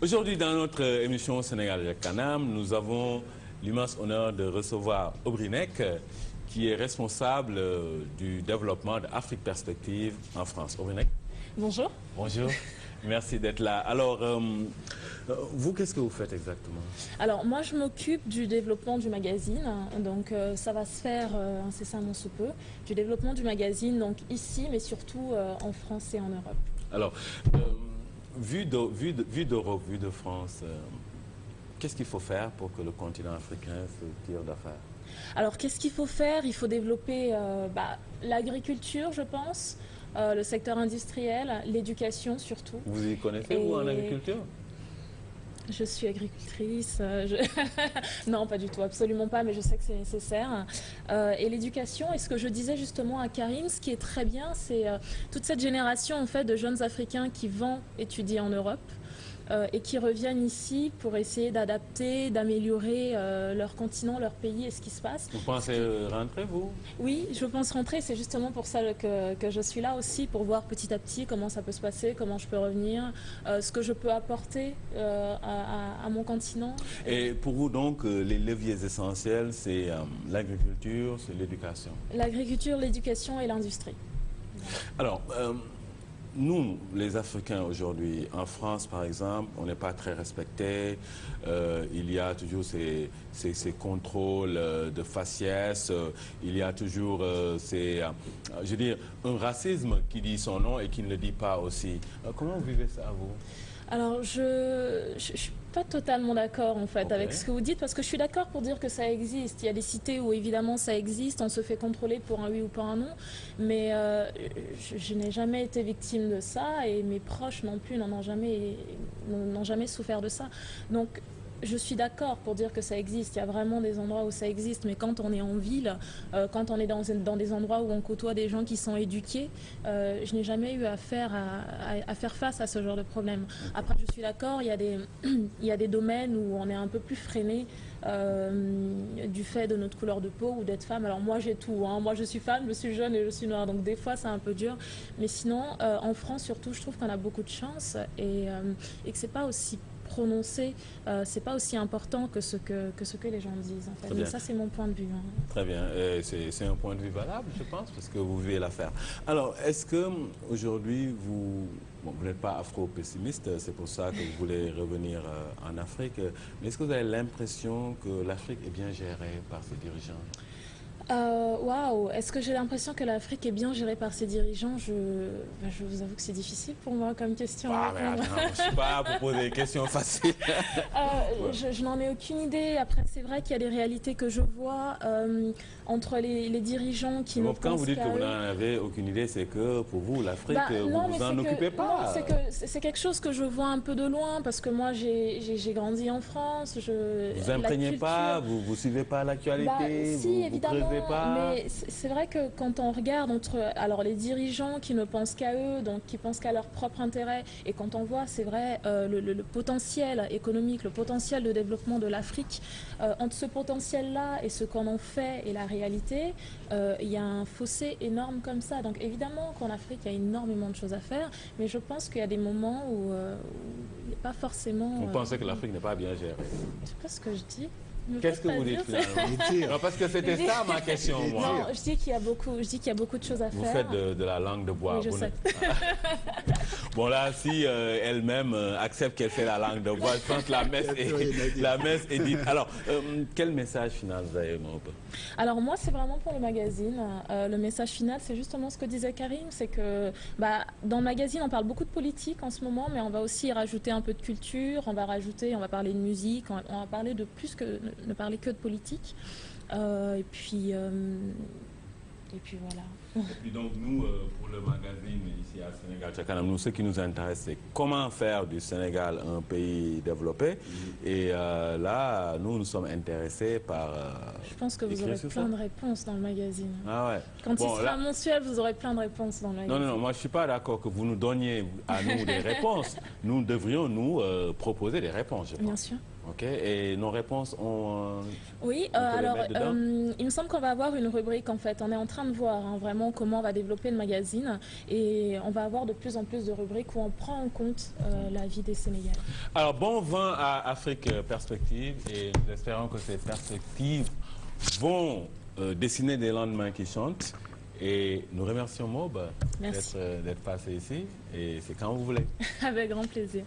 Aujourd'hui, dans notre émission Sénégal Jacques Kanam, nous avons l'immense honneur de recevoir Obrinek, qui est responsable du développement d'Afrique Perspective en France. Obrinek. Bonjour. Bonjour. Merci d'être là. Alors, vous, qu'est-ce que vous faites exactement? Alors, moi, je m'occupe du développement du magazine. Donc, ça va se faire incessamment sous peu. Du développement du magazine, donc ici, mais surtout en France et en Europe. Alors, vu d'Europe, vu de France, qu'est-ce qu'il faut faire pour que le continent africain se tire d'affaire? Alors, qu'est-ce qu'il faut faire? Il faut développer l'agriculture, je pense, le secteur industriel, l'éducation surtout. Vous y connaissez, vous, en agriculture? Je suis agricultrice, non pas du tout, absolument pas, mais je sais que c'est nécessaire. Et l'éducation, et ce que je disais justement à Karim, ce qui est très bien, c'est toute cette génération en fait, de jeunes Africains qui vont étudier en Europe et qui reviennent ici pour essayer d'adapter, d'améliorer leur continent, leur pays et ce qui se passe. Vous pensez rentrer, vous? Oui, je pense rentrer, c'est justement pour ça que je suis là aussi, pour voir petit à petit comment ça peut se passer, comment je peux revenir, ce que je peux apporter à mon continent. Et pour vous donc, les leviers essentiels, c'est l'agriculture, c'est l'éducation? L'agriculture, l'éducation et l'industrie. Alors, nous, les Africains aujourd'hui, en France par exemple, on n'est pas très respectés. Il y a toujours ces contrôles de faciès. Il y a toujours je veux dire, un racisme qui dit son nom et qui ne le dit pas aussi. Comment vous vivez ça, vous? Alors, je suis pas totalement d'accord en fait avec ce que vous dites, parce que je suis d'accord pour dire que ça existe. Il y a des cités où évidemment ça existe, on se fait contrôler pour un oui ou pour un non, mais je n'ai jamais été victime de ça et mes proches non plus n'ont jamais souffert de ça. Donc, je suis d'accord pour dire que ça existe, il y a vraiment des endroits où ça existe, mais quand on est en ville, quand on est dans des endroits où on côtoie des gens qui sont éduqués, je n'ai jamais eu à faire face à ce genre de problème. Après, je suis d'accord, il y a des domaines où on est un peu plus freiné du fait de notre couleur de peau ou d'être femme. Alors moi j'ai tout, hein. Moi je suis femme, je suis jeune et je suis noire, donc des fois c'est un peu dur, mais sinon en France surtout je trouve qu'on a beaucoup de chance et que c'est pas aussi prononcé, c'est pas aussi important que ce que les gens disent en fait. Mais ça c'est mon point de vue. Hein. Très bien, c'est un point de vue valable je pense, parce que vous vivez l'affaire. Alors est-ce que aujourd'hui vous n'êtes pas afro-pessimiste, c'est pour ça que vous voulez revenir en Afrique, mais est-ce que vous avez l'impression que l'Afrique est bien gérée par ses dirigeants? Waouh, est-ce que j'ai l'impression que l'Afrique est bien gérée par ses dirigeants? Je vous avoue que c'est difficile pour moi comme question. Ah, mais attends, je ne suis pas pour poser des questions faciles. Je n'en ai aucune idée. Après, c'est vrai qu'il y a des réalités que je vois entre les dirigeants qui ne pensent qu'à eux. Quand vous dites que vous n'en avez aucune idée, c'est que pour vous, l'Afrique, vous vous en occupez pas. Non, c'est quelque chose que je vois un peu de loin, parce que moi, j'ai grandi en France. Vous imprégnez pas, vous ne suivez pas l'actualité, si, évidemment. Pas. Mais c'est vrai que quand on regarde alors les dirigeants qui ne pensent qu'à eux, donc qui pensent qu'à leur propre intérêt, et quand on voit, c'est vrai, le potentiel économique, le potentiel de développement de l'Afrique, entre ce potentiel-là et ce qu'on en fait et la réalité, il y a un fossé énorme comme ça. Donc évidemment qu'en Afrique, il y a énormément de choses à faire, mais je pense qu'il y a des moments où il n'y a pas forcément... Vous pensez que l'Afrique n'est pas bien gérée? C'est pas ce que je dis. Qu'est-ce que vous dites finalement? Parce que c'était ça ma question, moi. Non, je dis qu'il y a beaucoup de choses à faire. Vous faites de la langue de bois. Oui, je sais. Bon là, si elle-même accepte qu'elle fait la langue de bois, je pense que la messe est dite. Alors, quel message final vous avez, moi? Alors moi, c'est vraiment pour le magazine. Le message final, c'est justement ce que disait Karim, c'est que dans le magazine, on parle beaucoup de politique en ce moment, mais on va aussi y rajouter un peu de culture, on va parler de musique, on va parler de plus que ne parler que de politique. Et puis voilà. Et puis donc nous, pour le magazine ici à Sénégal Jacques Kanam, nous, ce qui nous intéresse, c'est comment faire du Sénégal un pays développé. Et là, nous sommes intéressés par... je pense que vous aurez plein de réponses dans le magazine. Ah ouais. Quand il sera mensuel, vous aurez plein de réponses dans le magazine. Non, moi je ne suis pas d'accord que vous nous donniez à nous des réponses. Nous devrions nous proposer des réponses, je pense. Bien sûr. Ok, et nos réponses ont... Oui, alors il me semble qu'on va avoir une rubrique en fait. On est en train de voir vraiment comment on va développer le magazine et on va avoir de plus en plus de rubriques où on prend en compte la vie des Sénégalais. Alors bon vent à Afrique Perspective et nous espérons que ces perspectives vont dessiner des lendemains qui chantent. Et nous remercions Maube d'être passé ici et c'est quand vous voulez. Avec grand plaisir.